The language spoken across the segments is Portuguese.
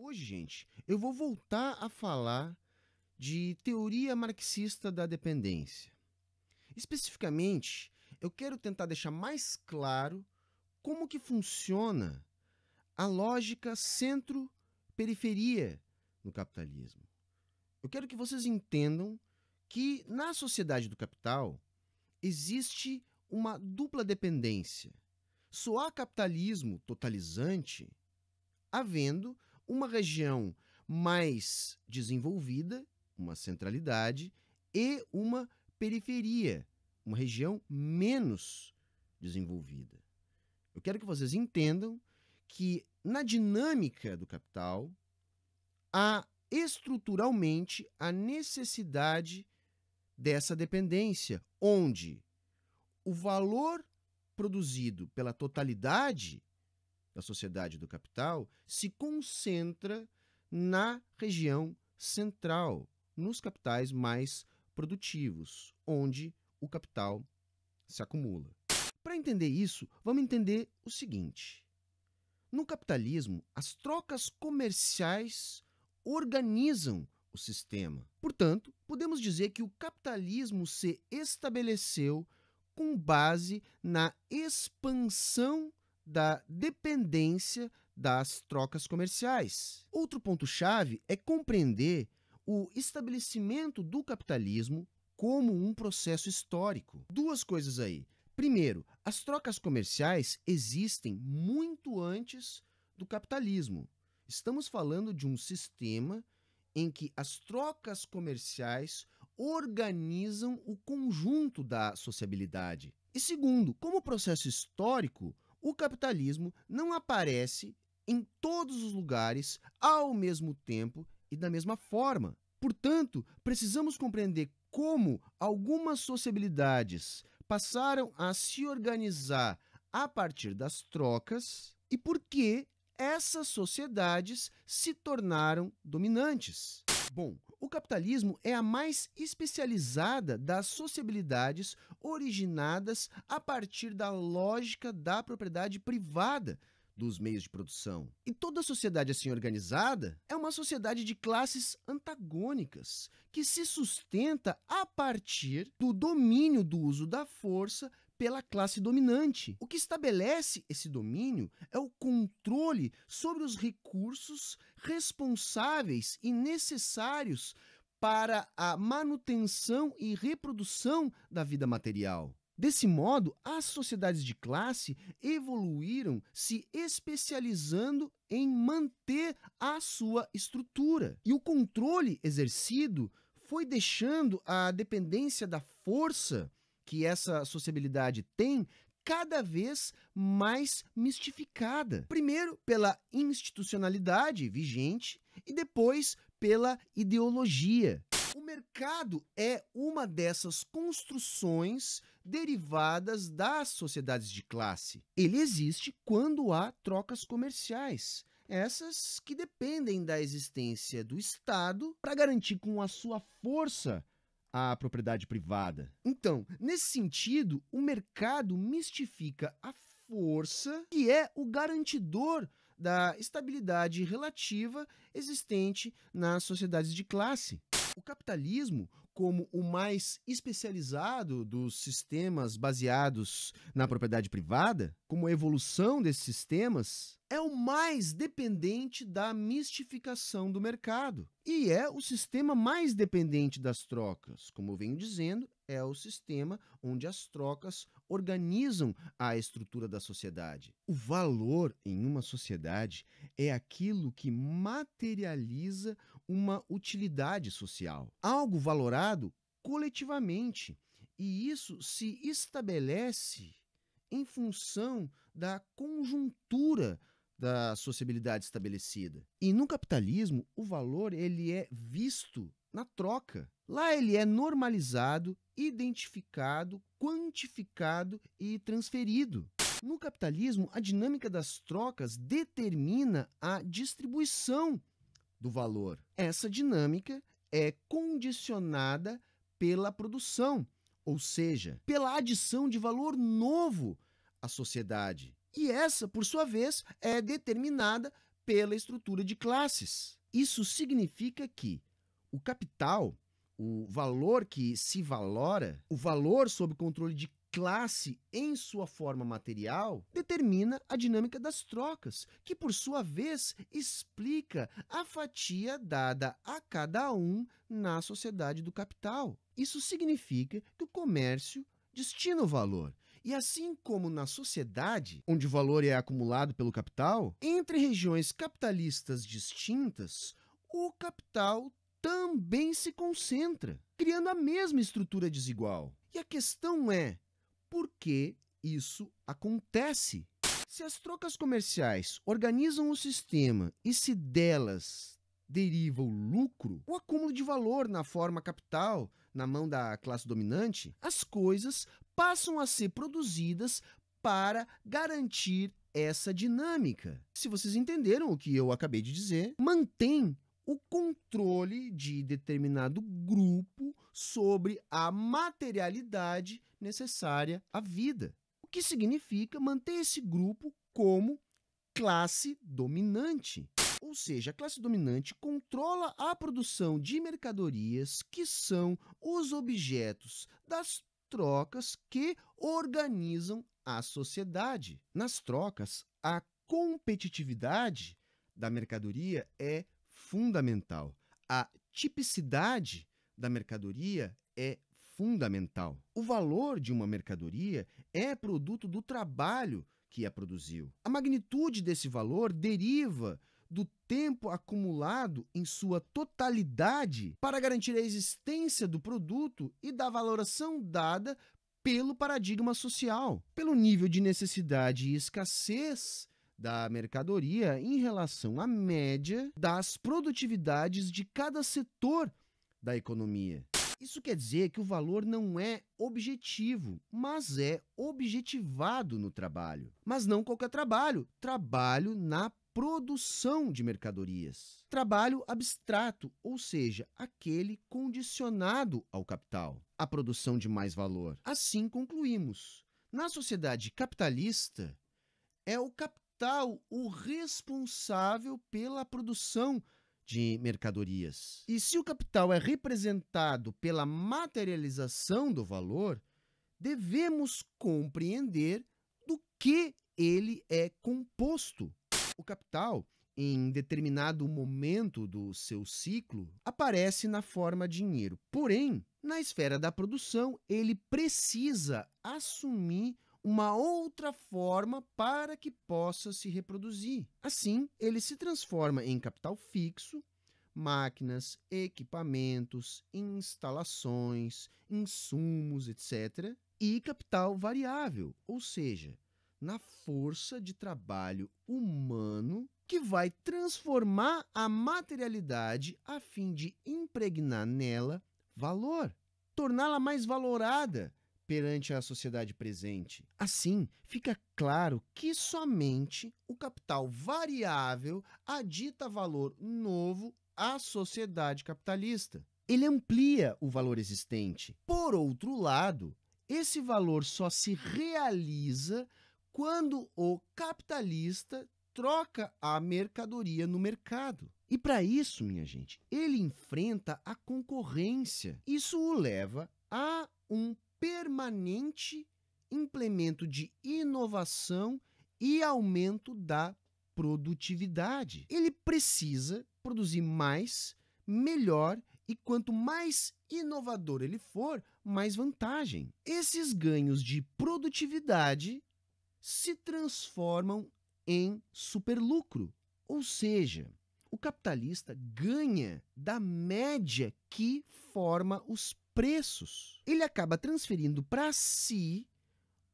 Hoje, gente, eu vou voltar a falar de teoria marxista da dependência. Especificamente, eu quero tentar deixar mais claro como que funciona a lógica centro-periferia no capitalismo. Eu quero que vocês entendam que na sociedade do capital existe uma dupla dependência. Só há capitalismo totalizante havendo uma região mais desenvolvida, uma centralidade, e uma periferia, uma região menos desenvolvida. Eu quero que vocês entendam que na dinâmica do capital há estruturalmente a necessidade dessa dependência, onde o valor produzido pela totalidade da sociedade do capital se concentra na região central, nos capitais mais produtivos, onde o capital se acumula. Para entender isso, vamos entender o seguinte: no capitalismo, as trocas comerciais organizam o sistema. Portanto, podemos dizer que o capitalismo se estabeleceu com base na expansão da dependência das trocas comerciais. Outro ponto-chave é compreender o estabelecimento do capitalismo como um processo histórico. Duas coisas aí. Primeiro, as trocas comerciais existem muito antes do capitalismo. Estamos falando de um sistema em que as trocas comerciais organizam o conjunto da sociabilidade. E segundo, como processo histórico, o capitalismo não aparece em todos os lugares ao mesmo tempo e da mesma forma. Portanto, precisamos compreender como algumas sociabilidades passaram a se organizar a partir das trocas e por que essas sociedades se tornaram dominantes. Bom, o capitalismo é a mais especializada das sociabilidades originadas a partir da lógica da propriedade privada dos meios de produção. E toda sociedade assim organizada é uma sociedade de classes antagônicas, que se sustenta a partir do domínio do uso da força pela classe dominante. O que estabelece esse domínio é o controle sobre os recursos responsáveis e necessários para a manutenção e reprodução da vida material. Desse modo, as sociedades de classe evoluíram se especializando em manter a sua estrutura. E o controle exercido foi deixando a dependência da força que essa sociabilidade tem cada vez mais mistificada. Primeiro, pela institucionalidade vigente e depois pela ideologia. O mercado é uma dessas construções derivadas das sociedades de classe. Ele existe quando há trocas comerciais, essas que dependem da existência do Estado para garantir com a sua força a propriedade privada. Então, nesse sentido, o mercado mistifica a força, que é o garantidor da estabilidade relativa existente nas sociedades de classe. O capitalismo, como o mais especializado dos sistemas baseados na propriedade privada, como a evolução desses sistemas, é o mais dependente da mistificação do mercado. E é o sistema mais dependente das trocas. Como eu venho dizendo, é o sistema onde as trocas organizam a estrutura da sociedade. O valor em uma sociedade é aquilo que materializa uma utilidade social, algo valorado coletivamente, e isso se estabelece em função da conjuntura da sociabilidade estabelecida. E no capitalismo, o valor ele é visto na troca. Lá ele é normalizado, identificado, quantificado e transferido. No capitalismo, a dinâmica das trocas determina a distribuição do valor. Essa dinâmica é condicionada pela produção, ou seja, pela adição de valor novo à sociedade. E essa, por sua vez, é determinada pela estrutura de classes. Isso significa que o capital, o valor que se valora, o valor sob controle de classe em sua forma material, determina a dinâmica das trocas, que por sua vez explica a fatia dada a cada um na sociedade do capital. Isso significa que o comércio destina o valor. E assim como na sociedade, onde o valor é acumulado pelo capital, entre regiões capitalistas distintas, o capital também se concentra, criando a mesma estrutura desigual. E a questão é, por que isso acontece? Se as trocas comerciais organizam o sistema e se delas deriva o lucro, o acúmulo de valor na forma capital, na mão da classe dominante, as coisas passam a ser produzidas para garantir essa dinâmica. Se vocês entenderam o que eu acabei de dizer, mantém o controle de determinado grupo sobre a materialidade necessária à vida. O que significa manter esse grupo como classe dominante. Ou seja, a classe dominante controla a produção de mercadorias que são os objetos das trocas que organizam a sociedade. Nas trocas, a competitividade da mercadoria é fundamental. A tipicidade da mercadoria é fundamental. O valor de uma mercadoria é produto do trabalho que a produziu. A magnitude desse valor deriva do tempo acumulado em sua totalidade para garantir a existência do produto e da valoração dada pelo paradigma social, pelo nível de necessidade e escassez da mercadoria em relação à média das produtividades de cada setor da economia. Isso quer dizer que o valor não é objetivo, mas é objetivado no trabalho. Mas não qualquer trabalho, trabalho na produção de mercadorias. Trabalho abstrato, ou seja, aquele condicionado ao capital, a produção de mais valor. Assim concluímos. Na sociedade capitalista, é o capital o responsável pela produção de mercadorias. E se o capital é representado pela materialização do valor, devemos compreender do que ele é composto. O capital, em determinado momento do seu ciclo, aparece na forma dinheiro. Porém, na esfera da produção, ele precisa assumir uma outra forma para que possa se reproduzir. Assim, ele se transforma em capital fixo, máquinas, equipamentos, instalações, insumos, etc., e capital variável, ou seja, na força de trabalho humano que vai transformar a materialidade a fim de impregnar nela valor, torná-la mais valorada perante a sociedade presente. Assim, fica claro que somente o capital variável adita valor novo à sociedade capitalista. Ele amplia o valor existente. Por outro lado, esse valor só se realiza quando o capitalista troca a mercadoria no mercado. E para isso, minha gente, ele enfrenta a concorrência. Isso o leva a um permanente implemento de inovação e aumento da produtividade. Ele precisa produzir mais, melhor, e quanto mais inovador ele for, mais vantagem. Esses ganhos de produtividade se transformam em superlucro, ou seja, o capitalista ganha da média que forma os preços. Ele acaba transferindo para si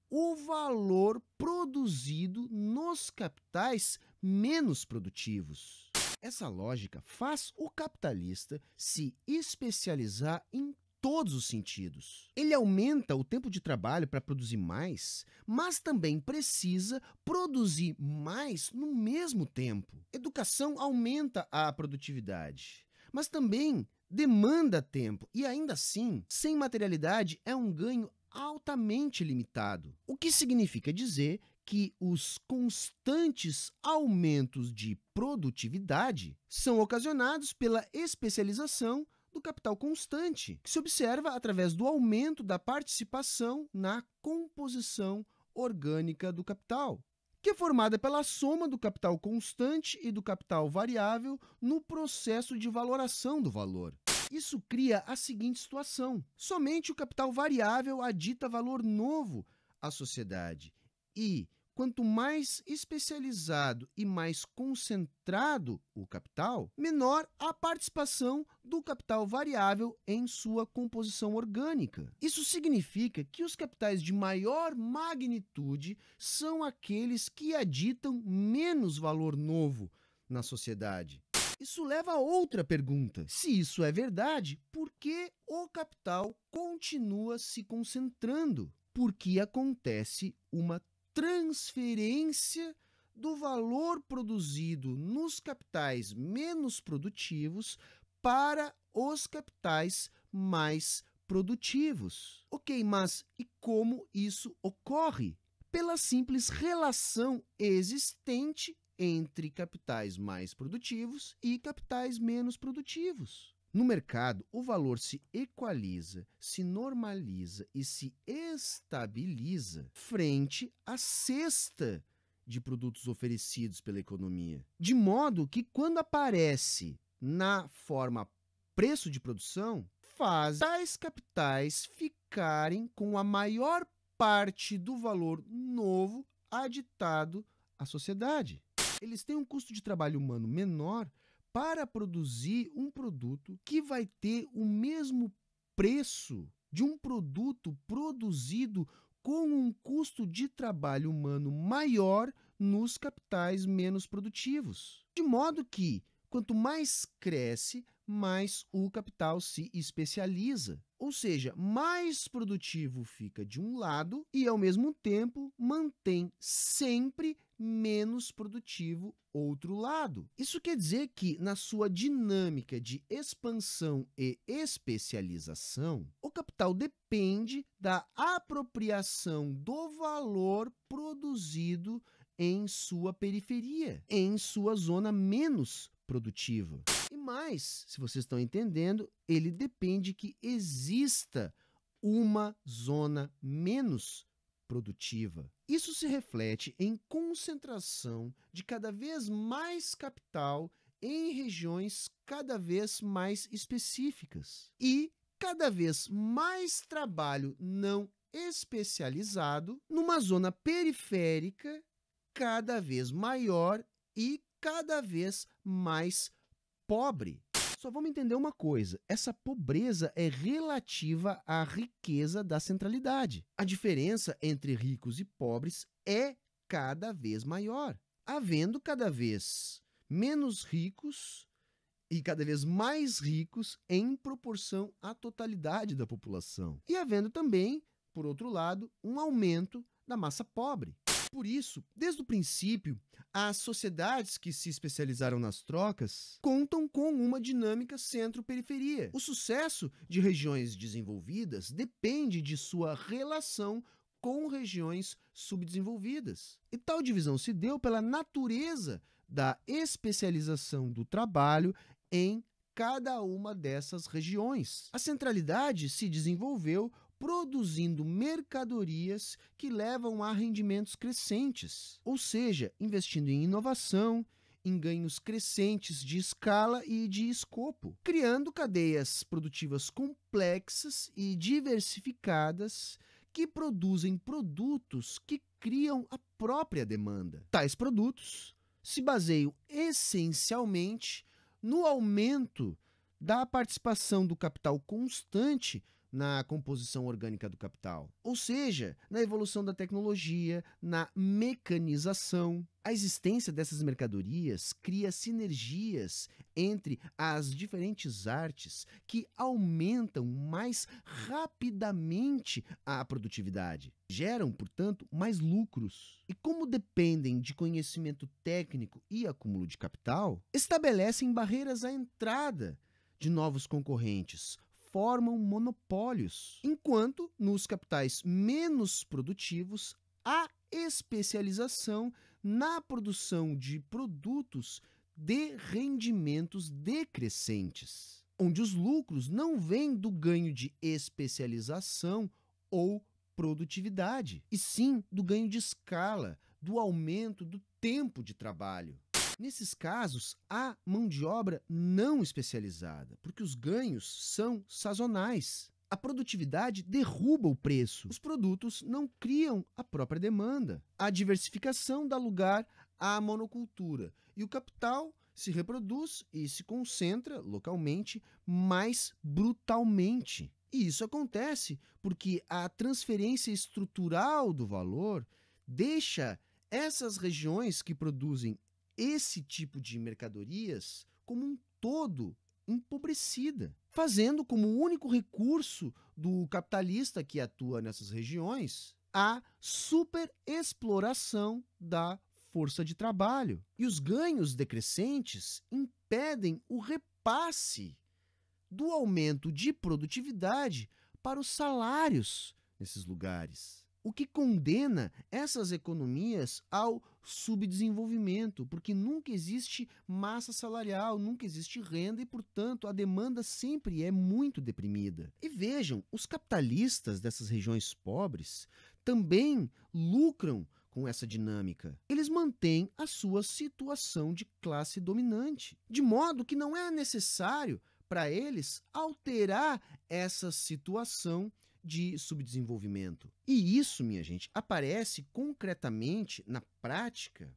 o valor produzido nos capitais menos produtivos. Essa lógica faz o capitalista se especializar em todos os sentidos. Ele aumenta o tempo de trabalho para produzir mais, mas também precisa produzir mais no mesmo tempo. Educação aumenta a produtividade, mas também demanda tempo e, ainda assim, sem materialidade é um ganho altamente limitado. O que significa dizer que os constantes aumentos de produtividade são ocasionados pela especialização do capital constante, que se observa através do aumento da participação na composição orgânica do capital, que é formada pela soma do capital constante e do capital variável no processo de valoração do valor. Isso cria a seguinte situação: somente o capital variável adita valor novo à sociedade e, quanto mais especializado e mais concentrado o capital, menor a participação do capital variável em sua composição orgânica. Isso significa que os capitais de maior magnitude são aqueles que aditam menos valor novo na sociedade. Isso leva a outra pergunta: se isso é verdade, por que o capital continua se concentrando? Porque acontece uma transferência do valor produzido nos capitais menos produtivos para os capitais mais produtivos. Ok, mas e como isso ocorre? Pela simples relação existente entre capitais mais produtivos e capitais menos produtivos. No mercado, o valor se equaliza, se normaliza e se estabiliza frente à cesta de produtos oferecidos pela economia. De modo que, quando aparece na forma preço de produção, faz tais capitais ficarem com a maior parte do valor novo aditado à sociedade. Eles têm um custo de trabalho humano menor para produzir um produto que vai ter o mesmo preço de um produto produzido com um custo de trabalho humano maior nos capitais menos produtivos. De modo que, quanto mais cresce, mais o capital se especializa. Ou seja, mais produtivo fica de um lado e, ao mesmo tempo, mantém sempre menos produtivo outro lado. Isso quer dizer que, na sua dinâmica de expansão e especialização, o capital depende da apropriação do valor produzido em sua periferia, em sua zona menos produtiva. E mais, se vocês estão entendendo, ele depende que exista uma zona menos produtiva. Isso se reflete em concentração de cada vez mais capital em regiões cada vez mais específicas e cada vez mais trabalho não especializado numa zona periférica cada vez maior e cada vez mais pobre. Só vamos entender uma coisa: essa pobreza é relativa à riqueza da centralidade. A diferença entre ricos e pobres é cada vez maior, havendo cada vez menos ricos e cada vez mais ricos em proporção à totalidade da população. E havendo também, por outro lado, um aumento da massa pobre. Por isso, desde o princípio, as sociedades que se especializaram nas trocas contam com uma dinâmica centro-periferia. O sucesso de regiões desenvolvidas depende de sua relação com regiões subdesenvolvidas. E tal divisão se deu pela natureza da especialização do trabalho em cada uma dessas regiões. A centralidade se desenvolveu produzindo mercadorias que levam a rendimentos crescentes, ou seja, investindo em inovação, em ganhos crescentes de escala e de escopo, criando cadeias produtivas complexas e diversificadas que produzem produtos que criam a própria demanda. Tais produtos se baseiam essencialmente no aumento da participação do capital constante na composição orgânica do capital, ou seja, na evolução da tecnologia, na mecanização. A existência dessas mercadorias cria sinergias entre as diferentes artes que aumentam mais rapidamente a produtividade. Geram, portanto, mais lucros. E como dependem de conhecimento técnico e acúmulo de capital, estabelecem barreiras à entrada de novos concorrentes, formam monopólios, enquanto nos capitais menos produtivos há especialização na produção de produtos de rendimentos decrescentes, onde os lucros não vêm do ganho de especialização ou produtividade, e sim do ganho de escala, do aumento do tempo de trabalho. Nesses casos, há mão de obra não especializada, porque os ganhos são sazonais. A produtividade derruba o preço. Os produtos não criam a própria demanda. A diversificação dá lugar à monocultura e o capital se reproduz e se concentra localmente mais brutalmente. E isso acontece porque a transferência estrutural do valor deixa essas regiões que produzem esse tipo de mercadorias como um todo empobrecida, fazendo como único recurso do capitalista que atua nessas regiões a superexploração da força de trabalho. E os ganhos decrescentes impedem o repasse do aumento de produtividade para os salários nesses lugares, o que condena essas economias ao subdesenvolvimento, porque nunca existe massa salarial, nunca existe renda e, portanto, a demanda sempre é muito deprimida. E vejam, os capitalistas dessas regiões pobres também lucram com essa dinâmica. Eles mantêm a sua situação de classe dominante, de modo que não é necessário para eles alterar essa situação de subdesenvolvimento. E isso, minha gente, aparece concretamente na prática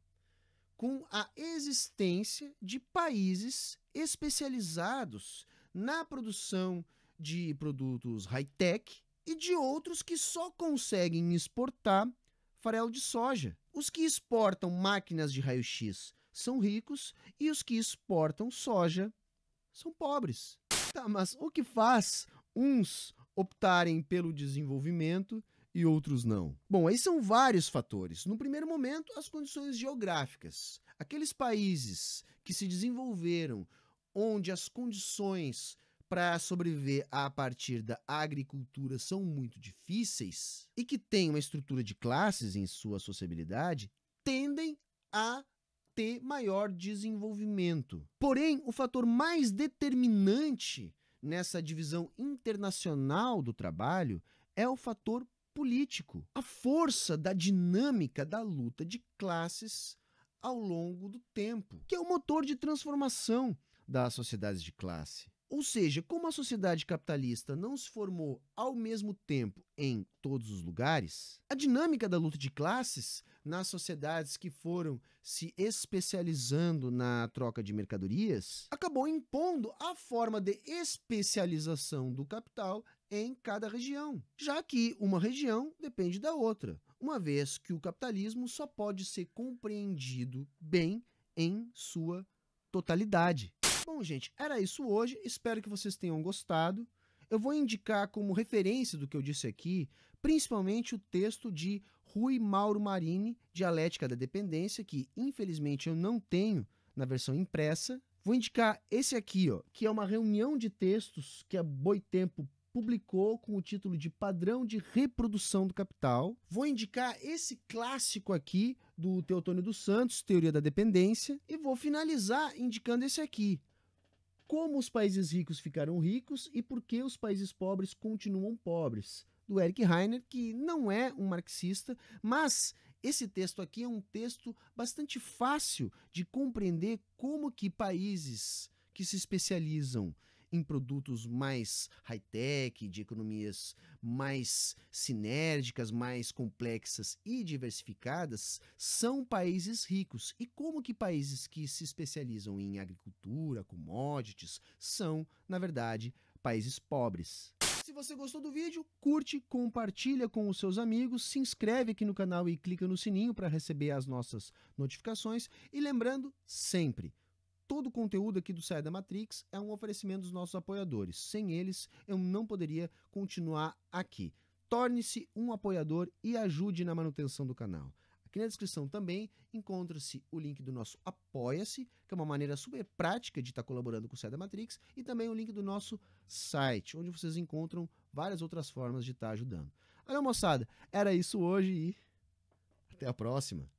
com a existência de países especializados na produção de produtos high-tech e de outros que só conseguem exportar farelo de soja. Os que exportam máquinas de raio-x são ricos e os que exportam soja são pobres. Tá, mas o que faz uns optarem pelo desenvolvimento e outros não? Bom, aí são vários fatores. No primeiro momento, as condições geográficas. Aqueles países que se desenvolveram, onde as condições para sobreviver a partir da agricultura são muito difíceis e que têm uma estrutura de classes em sua sociabilidade, tendem a ter maior desenvolvimento. Porém, o fator mais determinante nessa divisão internacional do trabalho é o fator político, a força da dinâmica da luta de classes ao longo do tempo, que é o motor de transformação das sociedades de classe. Ou seja, como a sociedade capitalista não se formou ao mesmo tempo em todos os lugares, a dinâmica da luta de classes nas sociedades que foram se especializando na troca de mercadorias acabou impondo a forma de especialização do capital em cada região, já que uma região depende da outra, uma vez que o capitalismo só pode ser compreendido bem em sua totalidade. Bom, gente, era isso hoje. Espero que vocês tenham gostado. Eu vou indicar como referência do que eu disse aqui, principalmente o texto de Rui Mauro Marini, Dialética da Dependência, que infelizmente eu não tenho na versão impressa. Vou indicar esse aqui, ó, que é uma reunião de textos que a Boitempo publicou com o título de Padrão de Reprodução do Capital. Vou indicar esse clássico aqui do Teotônio dos Santos, Teoria da Dependência, e vou finalizar indicando esse aqui, Como os Países Ricos Ficaram Ricos e Por que os Países Pobres Continuam Pobres, do Eric Heiner, que não é um marxista, mas esse texto aqui é um texto bastante fácil de compreender como que países que se especializam em produtos mais high-tech, de economias mais sinérgicas, mais complexas e diversificadas, são países ricos. E como que países que se especializam em agricultura, commodities, são, na verdade, países pobres. Se você gostou do vídeo, curte, compartilha com os seus amigos, se inscreve aqui no canal e clica no sininho para receber as nossas notificações. E lembrando sempre, todo o conteúdo aqui do Saia da Matrix é um oferecimento dos nossos apoiadores. Sem eles, eu não poderia continuar aqui. Torne-se um apoiador e ajude na manutenção do canal. Aqui na descrição também encontra-se o link do nosso Apoia-se, que é uma maneira super prática de estar colaborando com o Saia da Matrix, e também o link do nosso site, onde vocês encontram várias outras formas de estar ajudando. Olha, moçada, era isso hoje e Até a próxima!